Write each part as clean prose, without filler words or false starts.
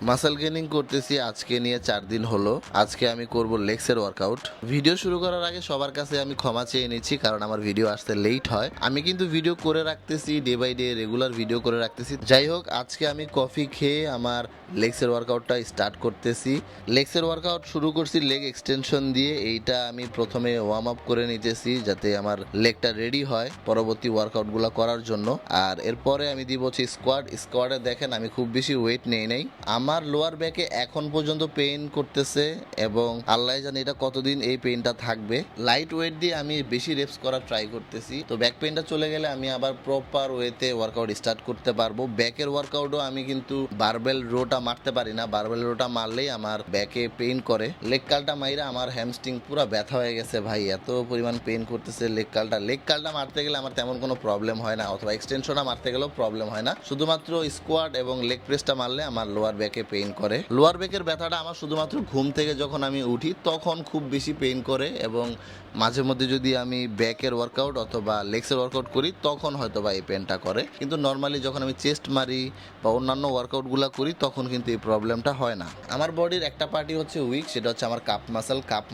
Muscle gaining করতেছি আজকে নিয়ে 4 দিন হলো। আজকে আমি করব লেগসের ওয়ার্কআউট। ভিডিও শুরু করার আগে সবার কাছে আমি ক্ষমা চেয়ে নিচ্ছি, কারণ আমার ভিডিও আসতে লেট হয়। আমি কিন্তু ভিডিও করে রাখতেছি, day by day regular video করে রাখতেছি। যাই হোক, আজকে আমি কফি খেয়ে আমার লেগসের ওয়ার্কআউটটা স্টার্ট করতেছি। লেগসের ওয়ার্কআউট শুরু করছি লেগ এক্সটেনশন দিয়ে। এইটা আমি প্রথমে ওয়ার্ম আপ করে নিতেছি যাতে আমার লেগটা রেডি হয় পরবর্তী ওয়ার্কআউটগুলো করার জন্য। আর এরপরে আমি দিব হচ্ছে স্কোয়াডে দেখেন আমি খুব বেশি ওয়েট নেই নাই। আমার লোয়ার ব্যাকে এখন পর্যন্ত পেইন করতেছে এবং আল্লাহ জানে এটা কতদিন এই পেইনটা থাকবে। লাইট ওয়েট দিয়ে আমি বেশি রেপস করার ট্রাই করতেছি, তো ব্যাক পেইনটা চলে গেলে আমি আবার প্রপার ওয়েতে ওয়ার্কআউট স্টার্ট করতে পারবো। ব্যাকের ওয়ার্কআউটও আমি কিন্তু বারবেল রোটা মারতে পারি না, বারবেল রোটা মারলেই আমার ব্যাকে পেইন করে। লেগ কালটা মাইরা আমার হ্যামস্ট্রিং পুরো ব্যথা হয়ে গেছে ভাই, এত পরিমাণ পেইন করতেছে লেগ কালটা মারতে গেলে আমার তেমন কোনো প্রবলেম হয় না, অথবা এক্সটেনশনটা মারতে গেলেও প্রবলেম হয় না। শুধুমাত্র স্কোয়াড এবং লেগ প্রেসটা মারলে আমার লোয়ার ব্যাকে পেইন করে। লোয়ার ব্যাকের ব্যথাটা আমার শুধুমাত্র ঘুম থেকে যখন আমি উঠি তখন খুব বেশি পেইন করে, এবং মাঝে মধ্যে যদি আমি ব্যাকের ওয়ার্কআউট অথবা লেগসের ওয়ার্কআউট করি তখন হয়তো বা এই পেনটা করে, কিন্তু নর্মালি যখন আমি চেস্ট মারি বা অন্যান্য ওয়ার্কআউটগুলো করি তখন কিন্তু এই প্রবলেমটা হয় না। আমার বডির একটা পার্টি হচ্ছে উইক, সেটা হচ্ছে আমার কাপ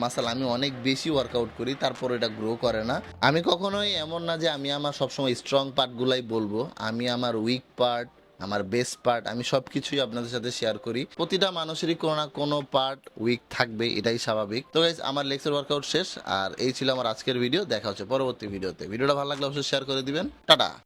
মাসেল আমি অনেক বেশি ওয়ার্কআউট করি তারপর এটা গ্রো করে না। আমি কখনোই এমন না যে আমি আমার সবসময় স্ট্রং পার্টগুলাই বলবো, আমি আমার উইক পার্ট, আমার বেস্ট পার্ট, আমি সব কিছুই আপনাদের সাথে শেয়ার করি। প্রতিটা মানুষেরই কোনো না কোনো পার্ট উইক থাকবে, এটাই স্বাভাবিক। তো গাইস, আমার লেগসের ওয়ার্কআউট শেষ, আর এই ছিল আমার আজকের ভিডিও। দেখা হচ্ছে পরবর্তী ভিডিওতে। ভিডিওটা ভালো লাগলে অবশ্যই শেয়ার করে দিবেন। টাটা।